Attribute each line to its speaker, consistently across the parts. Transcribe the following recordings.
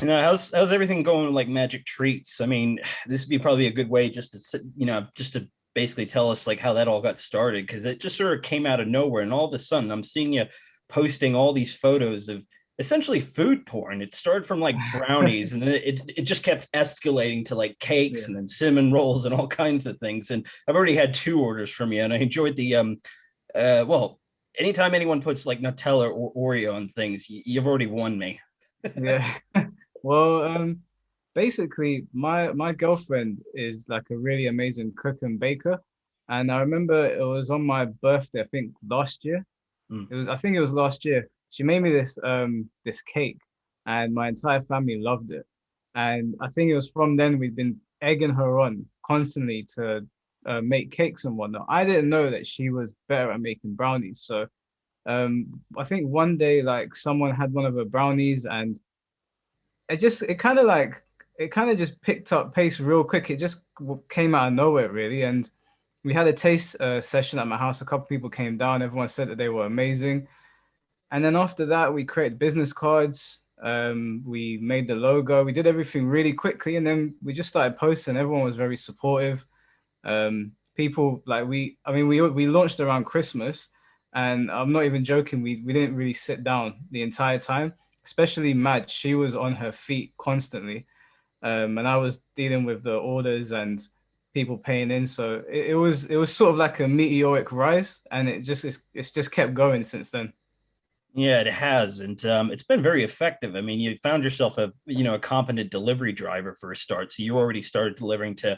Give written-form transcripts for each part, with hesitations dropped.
Speaker 1: How's everything going with like Magic Treats? I mean, this would be probably a good way just to basically tell us like how that all got started because it just sort of came out of nowhere, and all of a sudden I'm seeing you posting all these photos of essentially food porn. It started from like brownies, and then it just kept escalating to like cakes
Speaker 2: Yeah.
Speaker 1: and then cinnamon rolls and all kinds of things. And I've already had two orders from you, and I enjoyed the well. Anytime anyone puts like Nutella or Oreo on things, you've already won me.
Speaker 2: Yeah. Well, basically my girlfriend is like a really amazing cook and baker. And I remember it was on my birthday, I think last year.
Speaker 1: Mm.
Speaker 2: I think it was last year. She made me this cake and my entire family loved it. And I think it was from then we've been egging her on constantly to make cakes and whatnot. I didn't know that she was better at making brownies. So I think one day like someone had one of her brownies and it kind of just picked up pace real quick. It just came out of nowhere really, and we had a taste session at my house. A couple people came down. Everyone said that they were amazing, and then after that, we created business cards. We made the logo. We did everything really quickly, and then we just started posting. Everyone was very supportive. People like I mean, we launched around Christmas, and I'm not even joking. We didn't really sit down the entire time. Especially Madge, she was on her feet constantly, and I was dealing with the orders and people paying in. So it was sort of like a meteoric rise, and it's just kept going since then.
Speaker 1: Yeah, it has, and it's been very effective. I mean, you found yourself a competent delivery driver for a start, so you already started delivering to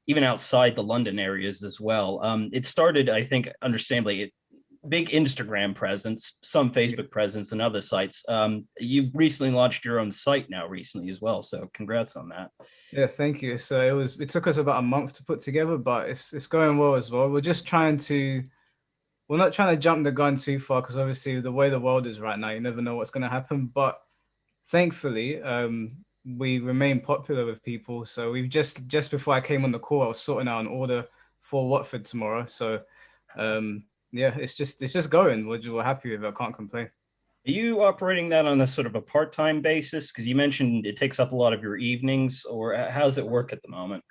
Speaker 1: even outside the London areas as well. It started, I think, understandably, big Instagram presence, some
Speaker 2: Yeah.
Speaker 1: Facebook presence, and other sites. You've recently launched your own site now recently as well, so congrats on that.
Speaker 2: Yeah, thank you. So it took us about a month to put together, but it's going well as well. We're not trying to jump the gun too far because obviously the way the world is right now, you never know what's going to happen. But thankfully, we remain popular with people. So we've just before I came on the call, I was sorting out an order for Watford tomorrow. So yeah, it's just going. We're happy with it. I can't complain.
Speaker 1: Are you operating that on a sort of a part-time basis? Because you mentioned it takes up a lot of your evenings, or how's it work at the moment?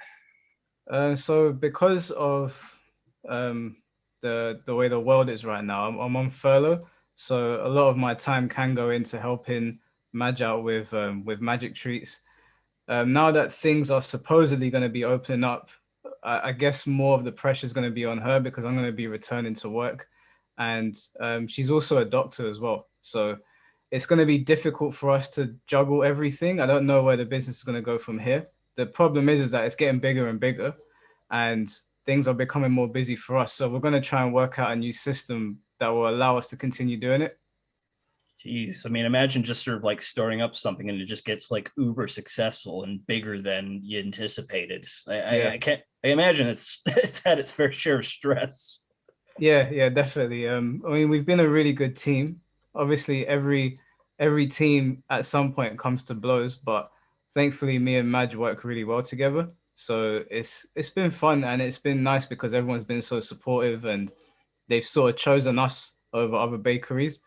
Speaker 2: So because of um, the way the world is right now, I'm on furlough. So a lot of my time can go into helping Madge out with Magic Treats. Now that things are supposedly going to be opening up, I guess more of the pressure is going to be on her because I'm going to be returning to work, and she's also a doctor as well. So it's going to be difficult for us to juggle everything. I don't know where the business is going to go from here. The problem is that it's getting bigger and bigger, and things are becoming more busy for us. So we're going to try and work out a new system that will allow us to continue doing it.
Speaker 1: Jeez, I mean, imagine just sort of like starting up something and it just gets like uber successful and bigger than you anticipated.
Speaker 2: Yeah.
Speaker 1: I can't. I imagine it's it's had its fair share of stress.
Speaker 2: Yeah, yeah, definitely. I mean, we've been a really good team. Obviously, every team at some point comes to blows, but thankfully, me and Madge work really well together. So it's been fun and it's been nice because everyone's been so supportive and they've sort of chosen us over other bakeries,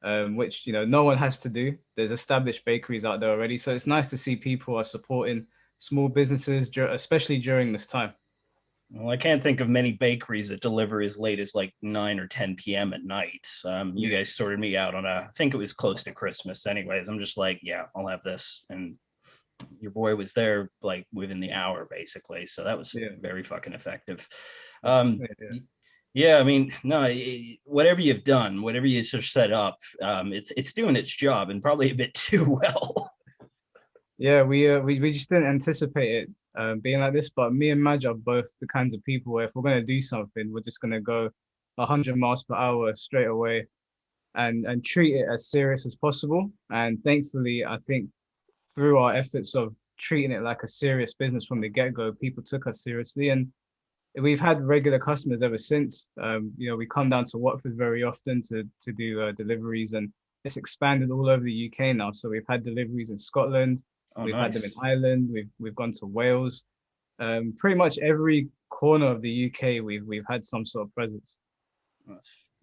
Speaker 2: which no one has to do. There's established bakeries out there already, so it's nice to see people are supporting small businesses, especially during this time.
Speaker 1: Well, I can't think of many bakeries that deliver as late as like 9 or 10 p.m. at night. You
Speaker 2: Yeah.
Speaker 1: guys sorted me out on I think it was close to Christmas. Anyways, I'm just like, yeah, I'll have this, and your boy was there like within the hour basically, so that was
Speaker 2: Yeah.
Speaker 1: very fucking effective.
Speaker 2: That's
Speaker 1: um
Speaker 2: yeah.
Speaker 1: yeah, I mean, no, whatever you've done, whatever you sort of set up, it's doing its job and probably a bit too well.
Speaker 2: Yeah, we just didn't anticipate it being like this. But me and Madge are both the kinds of people where if we're gonna do something, we're just gonna go 100 miles per hour straight away and treat it as serious as possible. And thankfully, I think through our efforts of treating it like a serious business from the get-go, people took us seriously, and we've had regular customers ever since. We come down to Watford very often to do deliveries, and it's expanded all over the UK now. So we've had deliveries in Scotland,
Speaker 1: Oh,
Speaker 2: we've had them in
Speaker 1: nice.
Speaker 2: Ireland, we've gone to Wales. Pretty much every corner of the UK, we've had some sort of presence.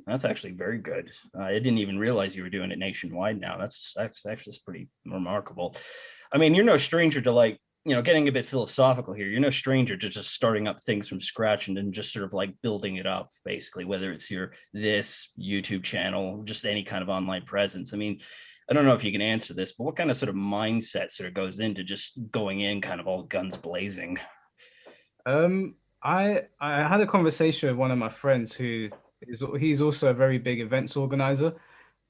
Speaker 1: That's actually very good. I didn't even realize you were doing it nationwide now. That's actually pretty remarkable. I mean, you're no stranger to like, getting a bit philosophical here. You're no stranger to just starting up things from scratch and then just sort of like building it up, basically, whether it's your this YouTube channel, just any kind of online presence. I mean, I don't know if you can answer this, but what kind of sort of mindset sort of goes into just going in kind of all guns blazing?
Speaker 2: I had a conversation with one of my friends who he's also a very big events organizer,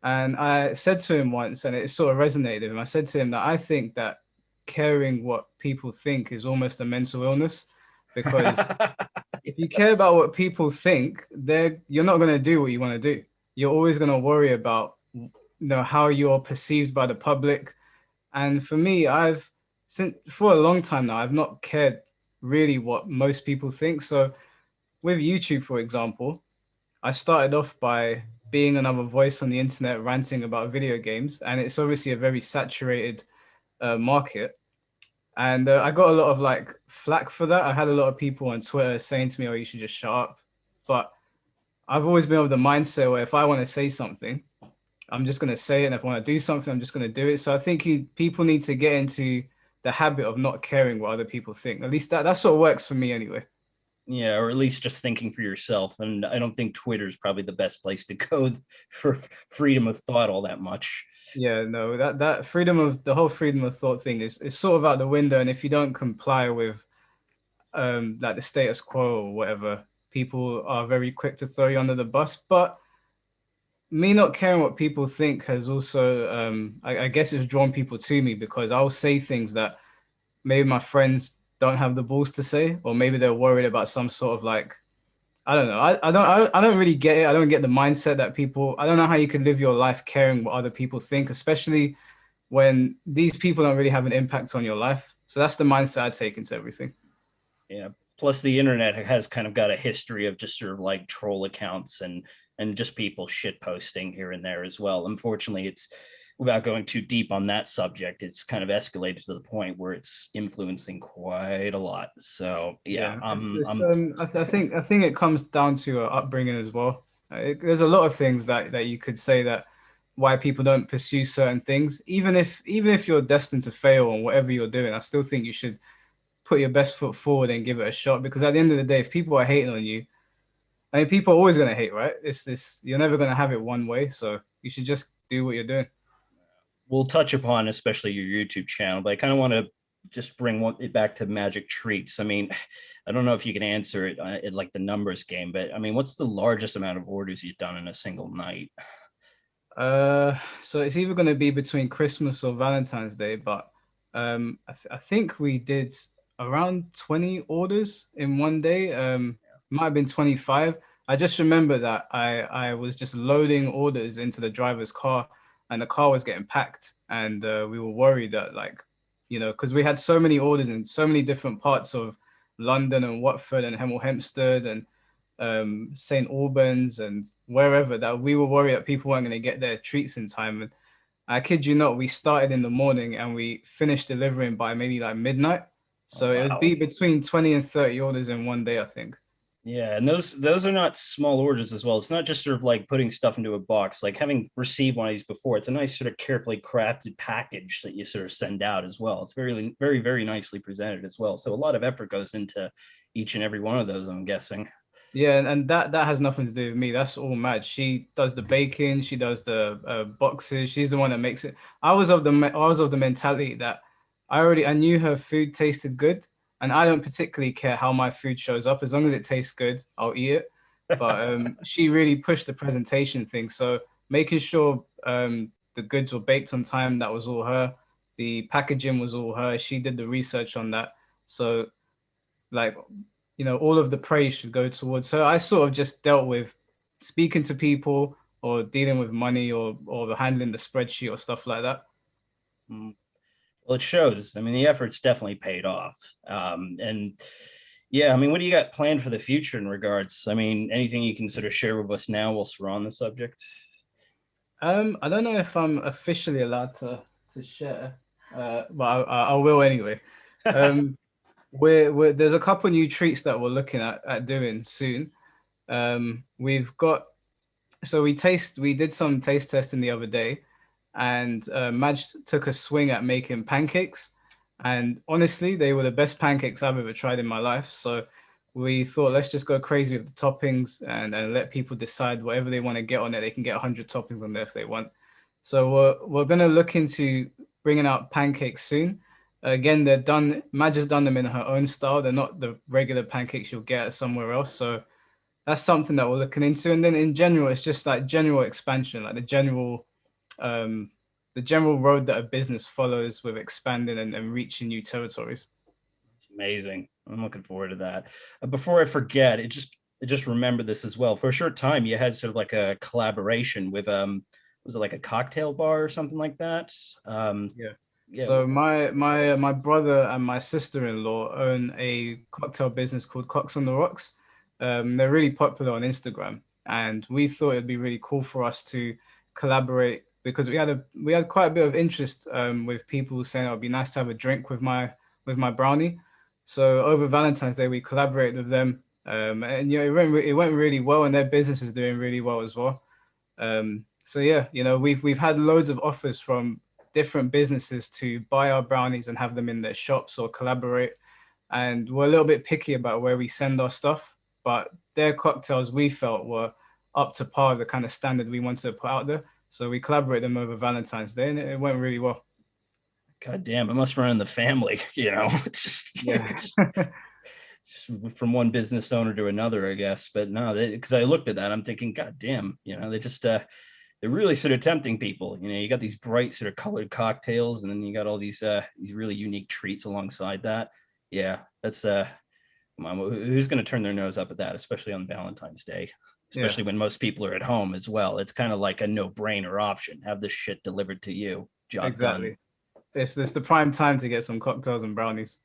Speaker 2: and I said to him once, and it sort of resonated with him. I said to him that I think that caring what people think is almost a mental illness, because if you care
Speaker 1: Yes.
Speaker 2: about what people think, you're not going to do what you want to do. You're always going to worry about, how you're perceived by the public. And for me, I've since for a long time now, I've not cared really what most people think. So with YouTube, for example, I started off by being another voice on the internet ranting about video games, and it's obviously a very saturated market. And I got a lot of like flack for that. I had a lot of people on Twitter saying to me, "Oh, you should just shut up." But I've always been of the mindset where if I want to say something, I'm just going to say it. And if I want to do something, I'm just going to do it. So I think people need to get into the habit of not caring what other people think. At least that's what works for me anyway.
Speaker 1: Yeah, or at least just thinking for yourself. And I don't think Twitter is probably the best place to go for freedom of thought all that much.
Speaker 2: Yeah, no, that freedom of the whole freedom of thought thing is sort of out the window. And if you don't comply with like the status quo or whatever, people are very quick to throw you under the bus. But me not caring what people think has also, I guess, it's drawn people to me because I'll say things that maybe my friends don't have the balls to say, or maybe they're worried about some sort of like, I don't know. I don't really get it. I don't get the mindset that people, I don't know how you can live your life caring what other people think, especially when these people don't really have an impact on your life. So that's the mindset I take into everything.
Speaker 1: Yeah. Plus, the internet has kind of got a history of just sort of like troll accounts and just people shit posting here and there as well. Unfortunately, it's without going too deep on that subject, it's kind of escalated to the point where it's influencing quite a lot. So yeah,
Speaker 2: Yeah, it's
Speaker 1: I'm
Speaker 2: I think it comes down to upbringing as well. There's a lot of things that you could say that why people don't pursue certain things, even if you're destined to fail on whatever you're doing. I still think you should put your best foot forward and give it a shot because at the end of the day, if people are hating on you, I mean, people are always gonna hate, right? It's this you're never gonna have it one way, so you should just do what you're doing.
Speaker 1: we'll touch upon especially your YouTube channel, but I kind of want to just bring it back to Magic Treats. I mean, I don't know if you can answer it like the numbers game, but I mean, what's the largest amount of orders you've done in a single night?
Speaker 2: So it's either going to be between Christmas or Valentine's Day, but I think we did around 20 orders in one day. Might have been 25. I just remember that I was just loading orders into the driver's car, and the car was getting packed, and we were worried that like, because we had so many orders in so many different parts of London and Watford and Hemel Hempstead and St. Albans and wherever that we were worried that people weren't going to get their treats in time. And I kid you not, we started in the morning and we finished delivering by maybe like midnight.
Speaker 1: Oh,
Speaker 2: So it would
Speaker 1: wow.
Speaker 2: be between 20 and 30 orders in one day, I think.
Speaker 1: Yeah, and those are not small orders as well. It's not just sort of like putting stuff into a box. Like having received one of these before, it's a nice sort of carefully crafted package that you sort of send out as well. It's very, very, very nicely presented as well. So a lot of effort goes into each and every one of those, I'm guessing.
Speaker 2: Yeah, and that has nothing to do with me. That's all Mad. She does the baking, she does the boxes. She's the one that makes it. I was of the mentality that I knew her food tasted good, and I don't particularly care how my food shows up as long as it tastes good, I'll eat it. But she really pushed the presentation thing. So making sure the goods were baked on time, that was all her. The packaging was all her. She did the research on that. So like all of the praise should go towards her. I sort of just dealt with speaking to people or dealing with money or handling the spreadsheet or stuff like that.
Speaker 1: Mm. Well, it shows. I mean, the effort's definitely paid off. And yeah, I mean, what do you got planned for the future in regards? I mean, anything you can sort of share with us now whilst we're on the subject?
Speaker 2: I don't know if I'm officially allowed to share, but I will anyway. Um, we're there's a couple new treats that we're looking at doing soon. We've got we did some taste testing the other day, and Madge took a swing at making pancakes. And honestly, they were the best pancakes I've ever tried in my life. So we thought, let's just go crazy with the toppings and let people decide whatever they want to get on it. They can get 100 toppings on there if they want. So we're gonna look into bringing out pancakes soon. Again, they're done. Madge has done them in her own style. They're not the regular pancakes you'll get somewhere else. So that's something that we're looking into. And then in general, it's just like general expansion, like um, the general road that a business follows with expanding and reaching new territories.
Speaker 1: It's amazing. I'm looking forward to that. Before I forget, I just remember this as well. For a short time, you had sort of like a collaboration with was it like a cocktail bar or something like that?
Speaker 2: Yeah.
Speaker 1: Yeah.
Speaker 2: So my brother and my sister-in-law own a cocktail business called Cocks on the Rocks. They're really popular on Instagram, and we thought it'd be really cool for us to collaborate because we had quite a bit of interest with people saying it would be nice to have a drink with my brownie. So over Valentine's Day, we collaborated with them, and it went really well, and their business is doing really well as well. So yeah, we've had loads of offers from different businesses to buy our brownies and have them in their shops or collaborate. And we're a little bit picky about where we send our stuff, but their cocktails we felt were up to par the kind of standard we wanted to put out there. So we collaborated them over Valentine's Day, and it went really well.
Speaker 1: God damn, it must run in the family, It's just,
Speaker 2: Yeah.
Speaker 1: just from one business owner to another, I guess. But no, because I looked at that, I'm thinking, God damn, they just they're really sort of tempting people. You got these bright sort of colored cocktails, and then you got all these really unique treats alongside that. Yeah, that's come on, who's going to turn their nose up at that, especially on Valentine's Day,
Speaker 2: Yeah,
Speaker 1: especially when most people are at home as well. It's kind of like a no-brainer option. Have this shit delivered to you. Job done.
Speaker 2: exactly. It's the prime time to get some cocktails and brownies.